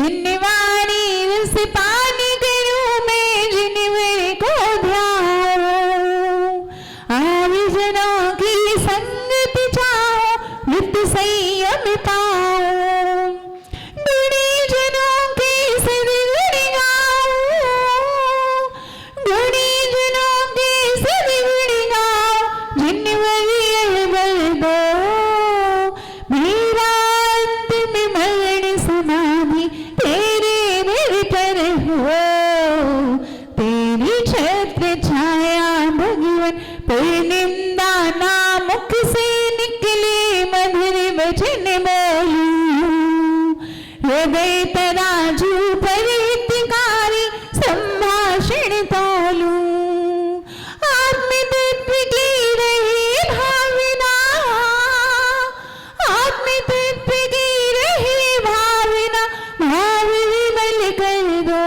जिन्नवाणी रस पानी करूं मैं जिनवर को ध्याऊं। आर्यजनों की संगत चाहूं नित्य संयम पाऊं। गुणीजनों की सद्गुण गाऊं। गुणीजनों की सद्गुण गाऊं जिनवर यह बल दो। मेरा अंतिम मरण समाधि तेरे दर पर हो। तेरी छत्र छाया भगवन पर निंदा ना मुख से निकले मधुर वचन बोलूं। हृदय तराजू पर हितकारी संभाषण तोलूं। आत्मतत्व की रही भावना। आत्मतत्व की रही भावना भाव विमल कर दो।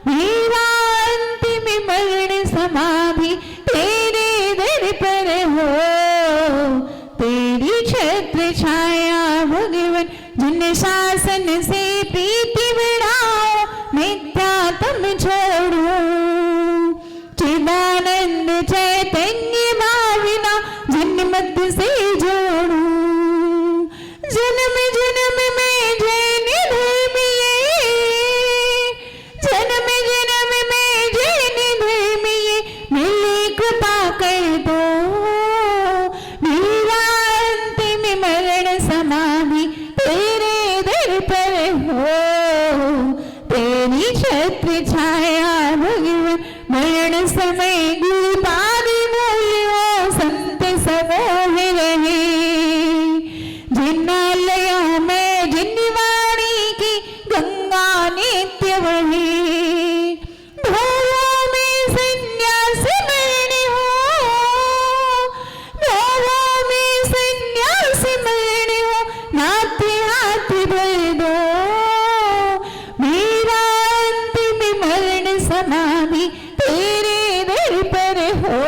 मेरा अंतिम मरण समाधि तेरे दर पर हो। तेरी छत्र छाया भगवन जिन शासन से प्रीति बढ़ाओ मिथ्या तुम छोड़ो। चिदानंद चैतन्य भावना जिन मत से जोड़ो। जन्म जन्म में जैन धर्मिये। जन्म जन्म में जैन धर्मिये मिले कृपा कर दो। मेरा अंतिम मरण समाधि तेरे दर पर हो। तेरी छत्र छाया भगवन मरण समय गुरुपादि मूल्यों संत समोह रहे। जिन्नालयों में जिन्नवाणी की गंगा नित्य वहे। भवों में संन्यास मरण हो। भवों में संन्यास मरण हो नाते हाथ भर दो। मेरा अंतिम मरण समाधि तेरे दर पर हो।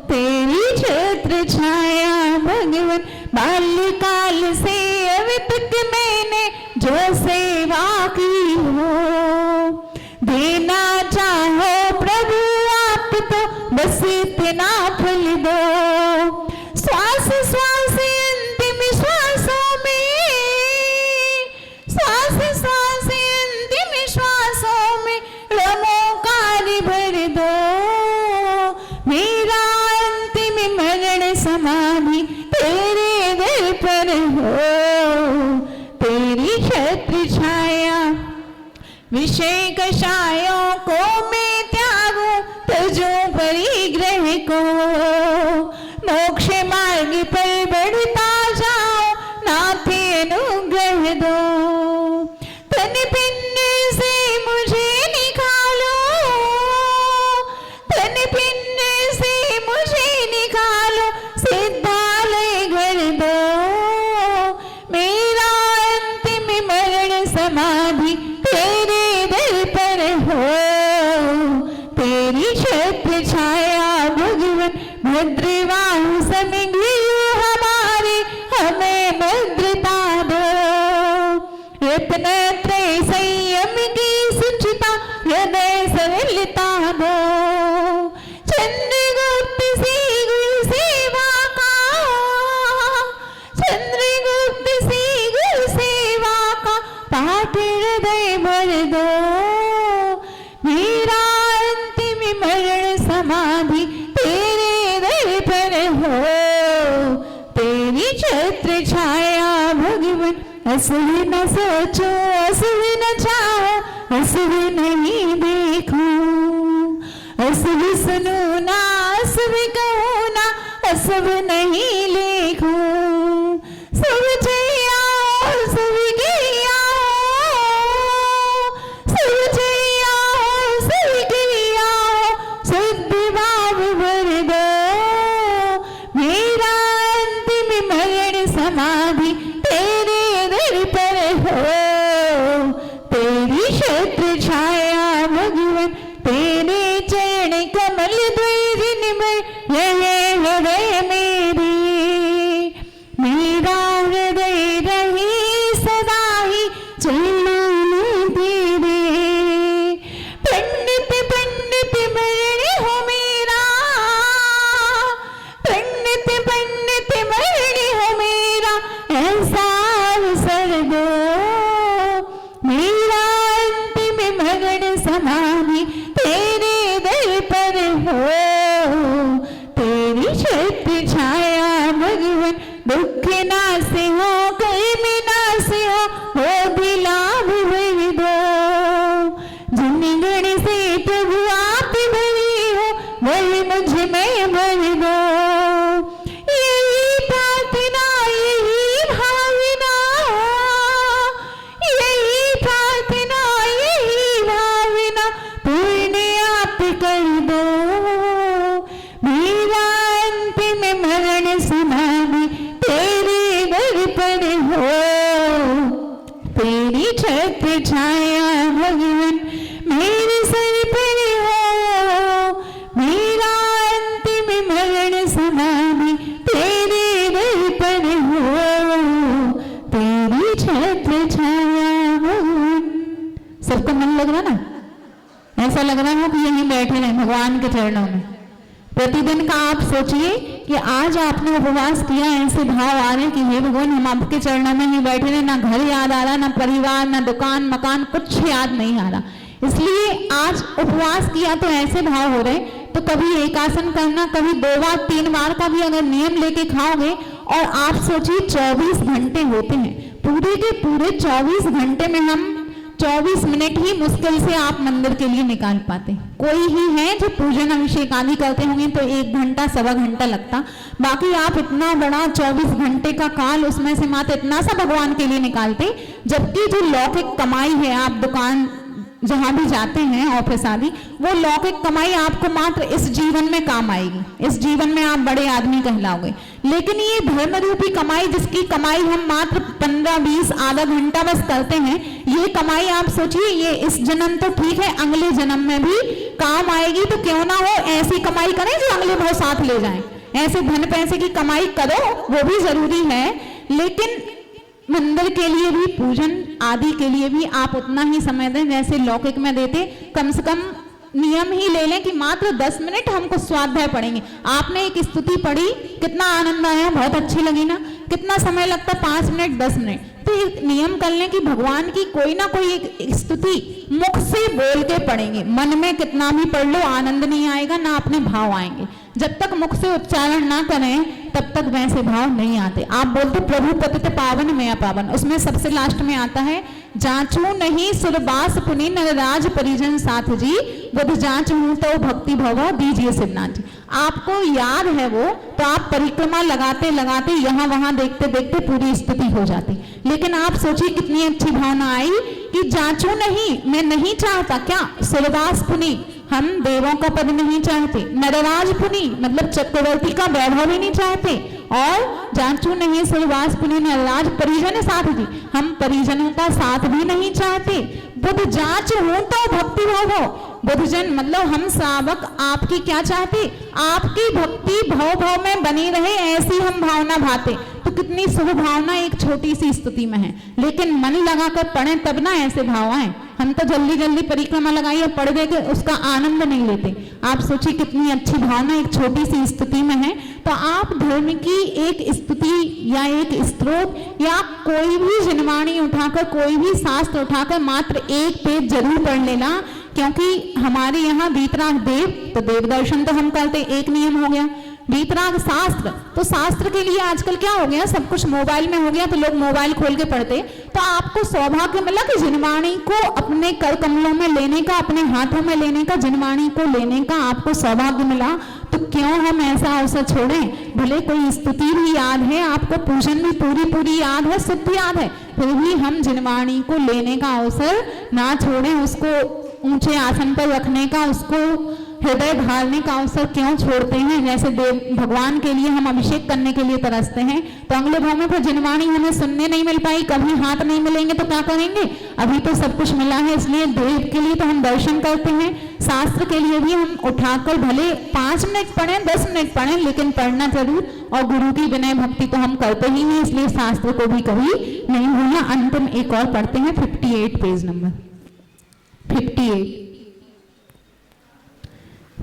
तेरी छत्र छाया भगवन बाल्यकाल से अभी तक मैंने जो सेवा की हो। देना चाहो प्रभु आप तो बस इतना फल दो। श्वास श्वास अंतिम श्वासों में। श्वास श्वास अंतिम श्वासों में रमोकार भर दो। मेरा अंतिम मरण समाधि तेरे दर पर हो। तेरी छत्र छाया विषय कषायों को मैं त्यागूं तजूं परिग्रह को। मोक्ष मार्ग पर बढ़ता जाओ नाथे अनुग्रह दो। तन पिंड से मुझे निकालो। तन पिंड से मुझे निकालो सिद्धालय घर दो। मेरा अंतिम मरण समाधि तेरे दर पर हो। तेरी छत्र छाया भगवन भद्रवाहु समगियो हमारे हमें भद्रता दो। रत्न त्रय संयम की सुचिता हृदय सरलता दो। चंद्रगुप्त सी गुरु सेवा का। चंद्रगुप्त सी गुरु सेवा का पाठ हृदय भर दो। मेरा अंतिम मरण समाधि तेरे दर पर हो। तेरी छत्र छाया भगवन असुर न सोचो असुर न चाहो असुर नहीं देखो। असुर सुनो ना असुर कहो ना असुर नहीं लेखो। सब जया सब गिया। सब जया सब गिया शुद्ध भाव भर दो। मेरा अंतिम मरण समाधि तेरे दर पर हो। तेरी छत्र छाया भगवन तेरे चरण कमल द्वैज में यह हृदय मेरे। मेरा हृदय रहे सदा ही ऐसा अवसर दो, मेरा अंतिम मरण समाधि तेरे दर पर हो। तेरी छत्र छाया भगवन दुख ना से हो, कर्म ना से हो भी लाभ भर दो। जिन गण से प्रभु आप भरे हो, वही मुझ में भर दो। यही प्रार्थना, यही भावना, यही प्रार्थना, यही भावना पूर्ण आप कर दो। मेरा अंतिम मरण समाधि तेरे दर पर हो। तेरी छत्र छाया भगवन मेरे सर पर हो। मेरा अंतिम मरण समाधि तेरे दर पर हो। तेरी छत्र छाया भगवन। सबको मन लग रहा ना? ऐसा लग रहा है कि यहीं बैठे रहे भगवान के चरणों में। प्रतिदिन का आप सोचिए कि आज आपने उपवास किया, ऐसे भाव आ रहे कि हे भगवान हम आपके चरणों में ही बैठे रहे, ना घर याद आ रहा, ना परिवार, ना दुकान मकान, कुछ याद नहीं आ रहा। इसलिए आज उपवास किया तो ऐसे भाव हो रहे। तो कभी एक आसन करना, कभी 2 बार 3 बार का भी अगर नियम लेके खाओगे, और आप सोचिए 24 घंटे होते हैं, पूरे के पूरे 24 घंटे में हम 24 मिनट ही मुश्किल से आप मंदिर के लिए निकाल पाते। कोई ही है जो पूजन अभिषेक आदि करते होंगे तो 1 घंटा 1.25 घंटा लगता। बाकी आप इतना बड़ा 24 घंटे का काल, उसमें से मात्र इतना सा भगवान के लिए निकालते। जबकि जो लौकिक कमाई है, आप दुकान जहां भी जाते हैं, ऑफिस आदि, वो लौकिक कमाई आपको मात्र इस जीवन में काम आएगी। इस जीवन में आप बड़े आदमी कहलाओगे। लेकिन ये धर्म रूपी कमाई, जिसकी कमाई हम मात्र 15-20 आधा घंटा बस करते हैं, ये कमाई आप सोचिए, ये इस जन्म तो ठीक है, अगले जन्म में भी काम आएगी। तो क्यों ना हो ऐसी कमाई करें जो अगले भाव साथ ले जाए। ऐसे धन पैसे की कमाई करो, वो भी जरूरी है, लेकिन मंदिर के लिए भी, पूजन आदि के लिए भी आप उतना ही समय दें जैसे लौकिक में देते। कम से कम नियम ही ले लें कि मात्र 10 मिनट हमको स्वाध्याय पढ़ेंगे। आपने एक स्तुति पढ़ी, कितना आनंद आया, बहुत अच्छी लगी ना? कितना समय लगता? 5 मिनट 10 मिनट। तो एक नियम कर लें कि भगवान की कोई ना कोई एक स्तुति मुख से बोल के पढ़ेंगे। मन में कितना भी पढ़ लो, आनंद नहीं आएगा, ना अपने भाव आएंगे। जब तक मुख से उच्चारण ना करें तब तक वैसे भाव नहीं आते। आप बोलते प्रभु पतित पावन में पावन, उसमें सबसे लास्ट में आता है जांचू नहीं सुरबास पुनि नरराज परिजन साथ जी, बुध जांच हूं तो भक्ति भव दीजिए सिद्धनाथ जी। आपको याद है वो, तो आप परिक्रमा लगाते लगाते यहाँ वहां देखते देखते पूरी स्थिति हो जाती। लेकिन आप सोचिए कितनी अच्छी भावना आई कि जांचू नहीं, मैं नहीं चाहता क्या, सुरबास पुनि, हम देवों का पद नहीं चाहते, नरराज पुनि मतलब चक्रवर्ती का वैभव भी नहीं चाहते, और जांचू नहीं सुरवास पुनि नरराज परिजन साथ जी, हम परिजनों का साथ भी नहीं चाहते। बुध जांच हूं तो भक्ति भाव हो, बुधजन मतलब हम श्रावक आपकी क्या चाहते, आपकी भक्ति भव भव में बनी रहे, ऐसी हम भावना भाते। तो कितनी शुभ भावना एक छोटी सी स्तुति में है। लेकिन मन लगाकर पढ़े तब ना ऐसे भाव आए। हम तो जल्दी जल्दी परिक्रमा लगाइए, पढ़ देके उसका आनंद नहीं लेते। आप सोचिए कितनी अच्छी भावना एक छोटी सी स्तुति में है। तो आप धर्म की एक स्तुति या एक स्तोत्र या कोई भी जिनवाणी उठाकर, कोई भी शास्त्र उठाकर मात्र एक पेज जरूर पढ़ लेना। क्योंकि हमारे यहाँ वीतराग देव, तो देव दर्शन तो हम करते, एक नियम हो गया। वीतराग शास्त्र, तो शास्त्र के लिए आजकल क्या हो गया, सब कुछ मोबाइल में हो गया, तो लोग मोबाइल खोल के पढ़ते। तो आपको सौभाग्य मिला कि जिनवाणी को अपने कर कमलों में लेने का, अपने हाथों में लेने का, जिनवाणी को लेने का आपको सौभाग्य मिला। तो क्यों हम ऐसा अवसर छोड़ें? भले कोई स्तुति भी याद है आपको, पूजन भी पूरी याद है, शुद्ध याद है, फिर भी हम जिनवाणी को लेने का अवसर ना छोड़ें, उसको ऊंचे आसन पर रखने का, उसको हृदय ढालने का अवसर क्यों छोड़ते हैं? जैसे देव भगवान के लिए हम अभिषेक करने के लिए तरसते हैं, तो अगले भाव में फिर जिनवाणी हमें सुनने नहीं मिल पाई, कभी हाथ नहीं मिलेंगे तो क्या करेंगे? अभी तो सब कुछ मिला है, इसलिए देव के लिए तो हम दर्शन करते हैं। शास्त्र के लिए भी हम उठाकर भले 5 मिनट पढ़ें, 10 मिनट पढ़ें, लेकिन पढ़ना जरूर। और गुरु की विनय भक्ति तो हम करते ही हैं, इसलिए शास्त्र को भी कभी नहीं भूलना। अंतिम एक और पढ़ते हैं, 58 पेज नंबर 58।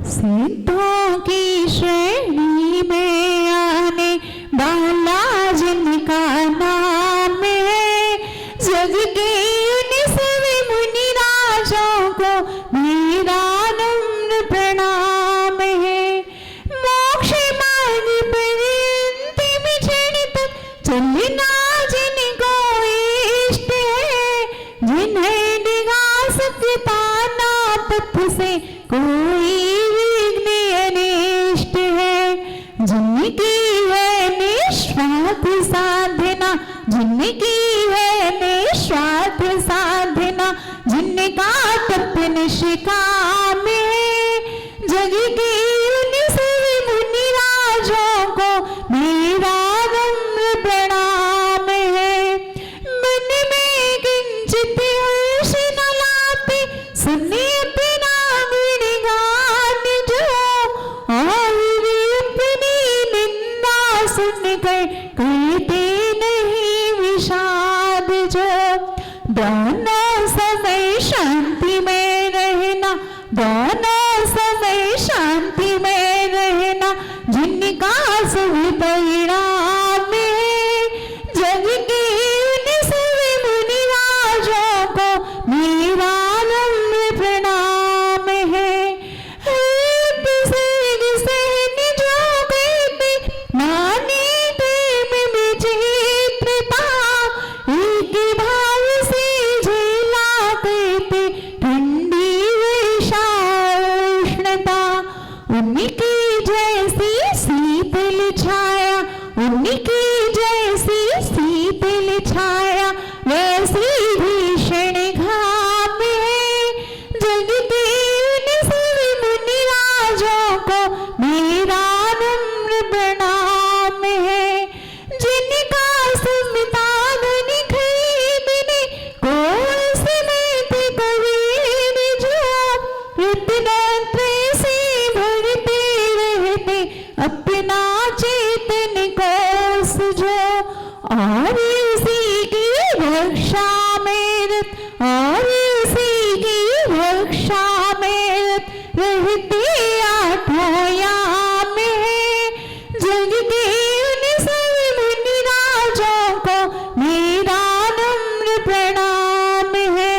सिद्धों की श्रेणी में आने वाला जिनका नाम जग के उन सभी मुनि राजों को मेरा नम्र प्रणाम है। मोक्ष मार्ग पर अंतिम क्षण तक चलना जिनको इष्ट है, जिन्हें डिगा सकता ना पथ से कोई विघ्न अनिष्ट है, जिनकी है निस्वार्थ साधना, जिनकी है निस्वार्थ साधना, जिनका तप निष्काम है, जग के उन सभी मुनि राजों को मेरा नम्र प्रणाम है। मन में किंचित हर्ष न लापे सुने अपना गुणगान जो, और अपनी निंदा सुनकर कहते नहीं विषाद जो। दोनों समय शांति में रहना, दोनों समय शांति में रहना, जिनका शुभ परिणाम है, जग के उन सभी मुनि राजों को मेरा नम्र प्रणाम है। सर्ग सहन जो कहते माने प्रेम विचित्रता, एक भाव से झेला करते ठंडी वर्षा उष्णता, उनकी जैसी शीतल छाया, उनकी जैसी शीतल छाया, वैसी भीषण घाम है, जग के उन सभी मुनि राजों को मेरा नम्र प्रणाम है। जिनका सुमिता धन खरीदने को समेत कबीर जो, रत्नत्रय से भरते रहते अपना चेतन को सुझो, और इसी की रक्षा में रत, और इसी की रक्षा में रत रहते आठों याम है, जग के उन सभी मुनि राजों को मेरा नम्र प्रणाम है।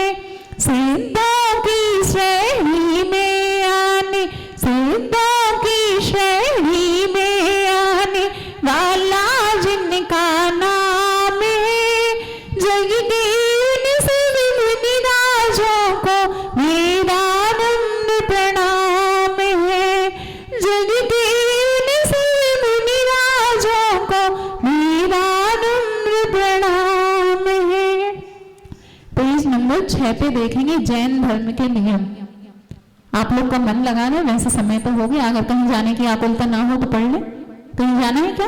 सिद्धों की श्रेणी में आने, सिद्धों की श्रेणी में आने वाला जिनका नाम है, जग के उन सभी मुनि राजों को मेरा नम्र प्रणाम है, जग के उन सभी मुनि राजों को मेरा नम्र प्रणाम है। पेज नंबर 6 पे देखेंगे जैन धर्म के नियम। आप लोग का मन लगा रहे, वैसे समय तो हो गया, अगर कहीं जाने की आकुलता ना हो तो पढ़ ले। कहीं जाना है क्या?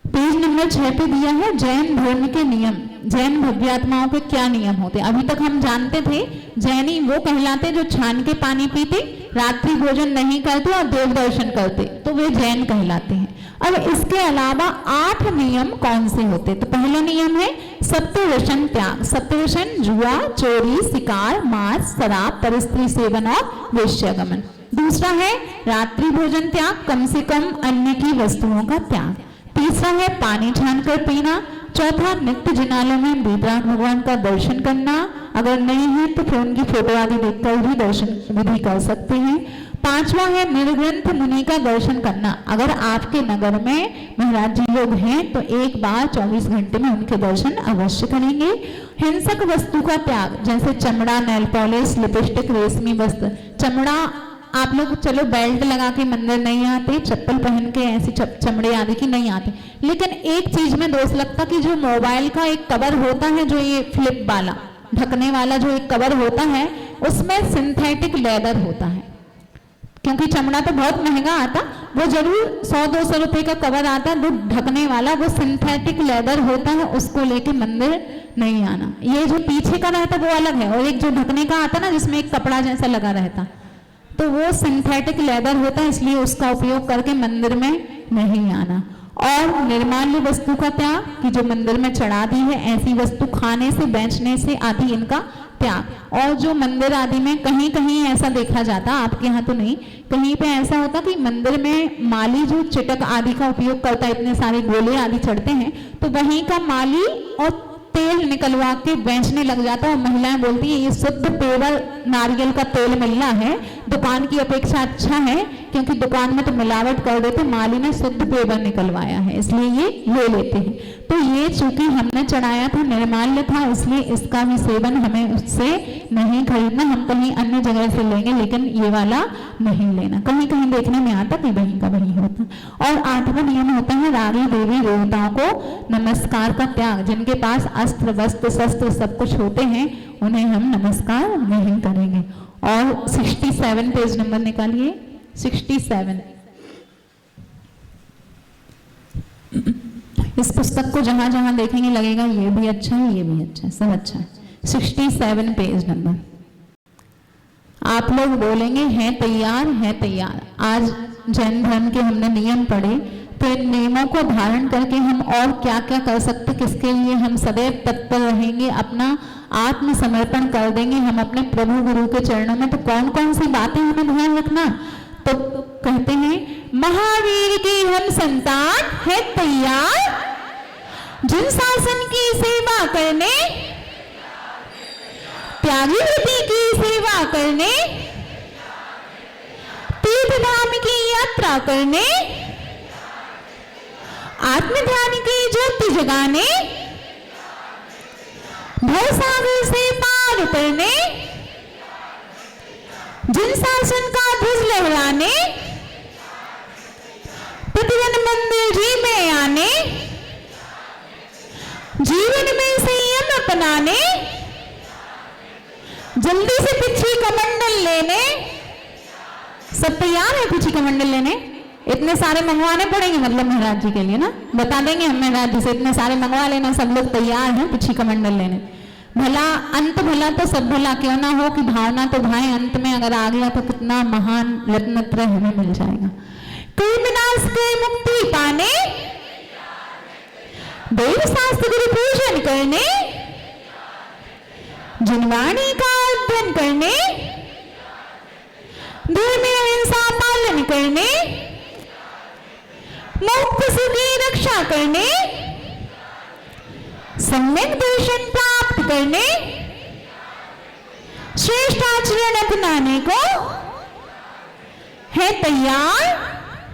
पेज नंबर 6 पे दिया है जैन धर्म के नियम। जैन भव्यात्माओं के क्या नियम होते? अभी तक हम जानते थे जैनी वो कहलाते जो छान के पानी पीते, रात्रि भोजन नहीं करते और देव दर्शन करते, तो वे जैन कहलाते हैं। अब इसके अलावा 8 नियम कौन से होते? तो पहला नियम है सप्तव्यसन त्याग। सप्तव्यसन जुआ, चोरी, शिकार, मांस, शराब, परस्त्री सेवन और वेश्यागमन। दूसरा है रात्रि भोजन त्याग, कम से कम अन्न की वस्तुओं का त्याग। तीसरा है पानी छानकर पीना। चौथा नित्य जिनालों में वीतराग भगवान का दर्शन करना, अगर नहीं है तो फिर उनकी फोटो आदि देखकर भी दर्शन विधि कर सकते हैं। पांचवा है निर्ग्रंथ मुनि का दर्शन करना। अगर आपके नगर में महाराज जी लोग हैं तो एक बार 24 घंटे में उनके दर्शन अवश्य करेंगे। हिंसक वस्तु का त्याग, जैसे चमड़ा, नेल पॉलिश, लिपस्टिक, रेशमी वस्त्र। चमड़ा आप लोग चलो बेल्ट लगा के मंदिर नहीं आते, चप्पल पहन के ऐसी चमड़े आदि की नहीं आते, लेकिन एक चीज में दोष लगता कि जो मोबाइल का एक कवर होता है, जो ये फ्लिप वाला ढकने वाला जो एक कवर होता है, उसमें सिंथेटिक लेदर होता है। क्योंकि चमड़ा तो बहुत महंगा आता, वो जरूर 100-200 रुपए का कवर आता, जो ढकने वाला वो सिंथेटिक लेदर होता है, उसको लेके मंदिर नहीं आना। ये जो पीछे का रहता वो अलग है, और एक जो ढकने का आता ना जिसमें एक कपड़ा जैसा लगा रहता, तो वो सिंथेटिक लेदर होता है, इसलिए उसका उपयोग करके मंदिर में नहीं आना। और निर्माल्य वस्तु का त्याग, कि जो मंदिर में चढ़ा दी है ऐसी वस्तु खाने से, बेचने से आदि इनका त्याग। और जो मंदिर आदि में कहीं कहीं ऐसा देखा जाता, आपके यहाँ तो नहीं, कहीं पे ऐसा होता कि मंदिर में माली जो चिटक आदि का उपयोग करता है, इतने सारे गोले आदि चढ़ते हैं, तो वहीं का माली और तेल निकलवा के बेचने लग जाता है और महिलाएं बोलती हैं ये शुद्ध पेवर नारियल का तेल मिल रहा है, दुकान की अपेक्षा अच्छा है, क्योंकि दुकान में तो मिलावट कर देते, माली ने शुद्ध पेवर निकलवाया है इसलिए ये ले लेते हैं। तो ये चूंकि हमने चढ़ाया था निर्माल्य था, इसलिए इसका भी सेवन हमें उससे नहीं खरीदना, हम कहीं अन्य जगह से लेंगे लेकिन ये वाला नहीं लेना। कहीं कहीं देखने में आता कि वहीं का वहीं होता। और 8वां नियम होता है रागी देवी देवताओं को नमस्कार का त्याग। जिनके पास अस्त्र वस्त्र शस्त्र सब कुछ होते हैं उन्हें हम नमस्कार नहीं करेंगे। और 67 पेज नंबर निकालिए, 67। इस पुस्तक को जहां जहां देखेंगे लगेगा ये भी अच्छा है, ये भी अच्छा है, सब अच्छा है। 67 पेज नंबर। आप लोग बोलेंगे हैं तैयार, है तैयार। आज जैन धर्म के हमने नियम पढ़े, तो इन नियमों को धारण करके हम और क्या क्या कर सकते, किसके लिए हम सदैव तत्पर रहेंगे, अपना आत्मसमर्पण कर देंगे हम अपने प्रभु गुरु के चरणों में। तो कौन कौन सी बातें हमें ध्यान रखना, तो कहते हैं महावीर की हम संतान है तैयार, जिन शासन की सेवा करने, त्यागी विधि की सेवा करने, तीर्थ धाम की यात्रा करने, आत्म ध्यान की ज्योति जगाने, भवसागर से पार उतरने, जिन शासन का ध्वज लहराने, प्रतिदिन मंदिर जी में आने, जीवन में संयम अपनाने, जल्दी से पिछी कमंडल लेने। सब तैयार है पिछी कमंडल लेने? इतने सारे मंगवाने पड़ेंगे मतलब महाराज जी के लिए ना, बता देंगे हम महाराज जी से इतने सारे मंगवा लेना, सब लोग तैयार हैं पिछी कमंडल लेने। भला अंत भला तो सब भला क्यों ना हो कि भावना तो भाई अंत में अगर आ गया तो कितना महान रत्नत्रय हमें मिल जाएगा। कई विनाश के मुक्ति पाने, देव शास्त्र गुरु पूजन करने, जिनवाणी का अध्ययन करने, धर्म अहिंसा पालन करने, मुक्त की रक्षा करने, सम्यक दर्शन प्राप्त करने, श्रेष्ठ आचरण अपनाने को है तैयार।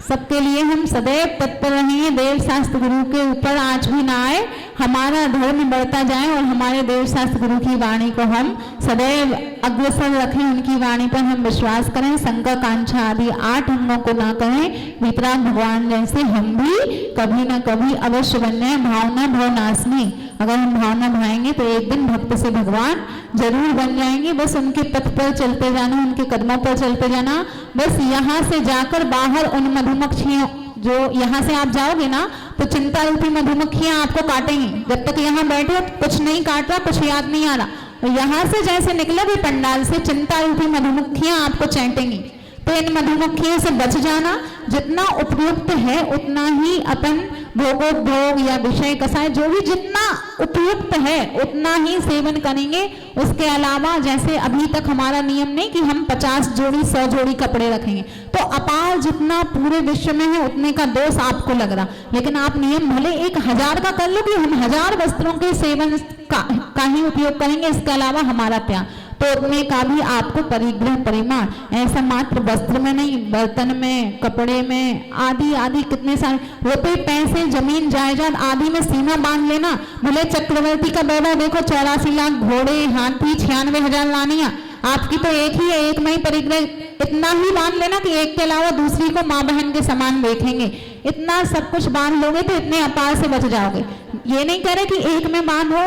सबके लिए हम सदैव तत्पर रहेंगे, देव शास्त्र गुरु के ऊपर आंच भी ना आए, हमारा धर्म बढ़ता जाए और हमारे देव शास्त्र गुरु की वाणी को हम सदैव अग्रसर रखें, उनकी वाणी पर हम विश्वास करें, संकल्प कांक्षा आदि 8 अंगों को ना करें। वितराग भगवान जैसे हम भी कभी ना कभी अवश्य बन जाए। भावना भवनाशनी, अगर हम भावना भाएंगे तो एक दिन भक्त से भगवान जरूर बन जाएंगे। बस उनके पथ पर चलते जाना, उनके कदमों पर चलते जाना। बस यहाँ से जाकर बाहर उन मधुमक्खियों, जो यहाँ से आप जाओगे ना तो चिंता रूपी मधुमक्खियां आपको काटेंगी। जब तक यहाँ बैठे कुछ नहीं काट रहा, कुछ याद नहीं आ रहा, यहाँ से जैसे निकले भी पंडाल से चिंता रूपी मधुमक्खियां आपको चाटेंगी। तो इन मधुमक्खियों से बच जाना। जितना उपयुक्त है उतना ही अपन भोगोपभोग या विषय कसाय जो भी जितना उपयुक्त है उतना ही सेवन करेंगे। उसके अलावा जैसे अभी तक हमारा नियम नहीं कि हम 50 जोड़ी 100 जोड़ी कपड़े रखेंगे, तो अपार जितना पूरे विश्व में है उतने का दोष आपको लग रहा, लेकिन आप नियम भले 1000 का कर लो कि हम 1000 वस्त्रों के सेवन का ही उपयोग करेंगे, इसके अलावा हमारा त्याग, तो उतने का भी आपको परिग्रह परिमाण, ऐसा मात्र वस्त्र में नहीं, बर्तन में, कपड़े में, आदि आदि कितने सारे रुपए पैसे जमीन जायदाद आदि में सीमा बांध लेना। भले चक्रवर्ती का वैभव देखो, 84 लाख घोड़े हाथी 96,000 रानियां, आपकी तो एक ही है, एक में ही परिग्रह इतना ही बांध लेना कि एक के अलावा दूसरी को माँ बहन के समान देखेंगे। इतना सब कुछ बांध लोगे तो इतने अपार से बच जाओगे। ये नहीं कह रहे कि एक में बांधो,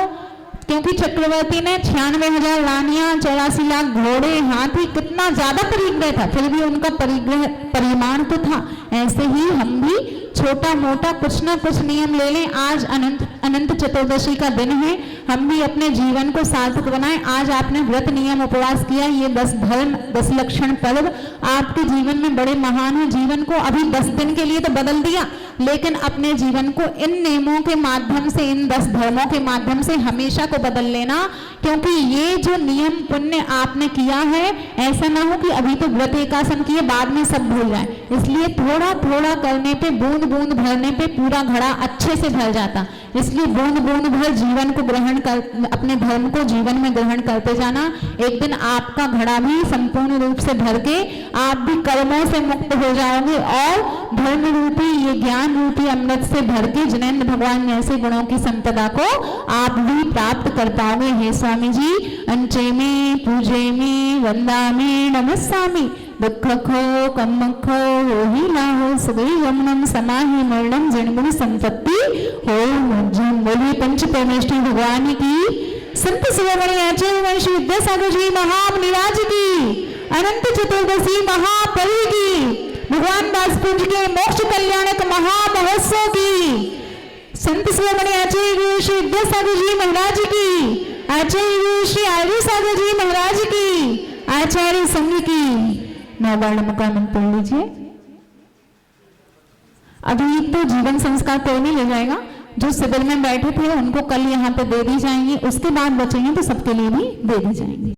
क्योंकि चक्रवर्ती ने 96,000 रानियां 84 लाख घोड़े हाथी कितना ज्यादा परिग्रह था, फिर भी उनका परिग्रह परिमाण तो था। ऐसे ही हम भी छोटा मोटा कुछ ना कुछ नियम ले लें। आज अनंत चतुर्दशी का दिन है, हम भी अपने जीवन को सार्थक बनाएं। आज आपने व्रत नियम उपवास किया, ये 10 धर्म 10 लक्षण पर्व आपके जीवन में बड़े महान है। जीवन को अभी 10 दिन के लिए तो बदल दिया, लेकिन अपने जीवन को इन नियमों के माध्यम से, इन 10 धर्मों के माध्यम से हमेशा को बदल लेना, क्योंकि ये जो नियम पुण्य आपने किया है, ऐसा ना हो कि अभी तो व्रत एकासन किए बाद में सब भूल जाए। इसलिए थोड़ा थोड़ा करने पे, बूंद बूंद भरने पे पूरा घड़ा अच्छे से भर जाता। इसलिए बूंद बूंद भर जीवन को ग्रहण कर, अपने धर्म को जीवन में ग्रहण करते जाना। एक दिन आपका घड़ा भी संपूर्ण रूप से भर के आप भी कर्मों से मुक्त हो जाओगे और धर्म रूपी ये ज्ञान रूपी अमृत से भर के जिनेंद्र भगवान जैसे गुणों की संपदा को आप भी प्राप्त कर पाओगे। हे स्वामी जी, अंचेमी पूजेमी वंदामी नमस्सामि, दुख खो कम खो ही लाहो सदैव यमुनम समाहि मरणम जन्मनि संपत्ति हो मज्जन। बोलिए पंच परमेष्ठी भगवान की, संत शिरोमणि आचार्य वंशी विद्यासागर जी महामुनिराज की, अनंत चतुर्दशी महापर्व की, भगवान दासपुंज के मोक्ष कल्याणक महामहोत्सव की, संत शिरोमणि आचार्य गुरु श्री विद्यासागर जी महाराज की, आचार्य गुरु श्री आर्य सागर जी महाराज की, आचार्य संघ की। 9 बार नमोकामन पढ़ लीजिए। अभी तो जीवन संस्कार कोई नहीं ले जाएगा, जो शिविर में बैठे थे उनको कल यहाँ पे दे दी जाएंगी, उसके बाद बचेंगे तो सबके लिए भी दे दी जाएंगी।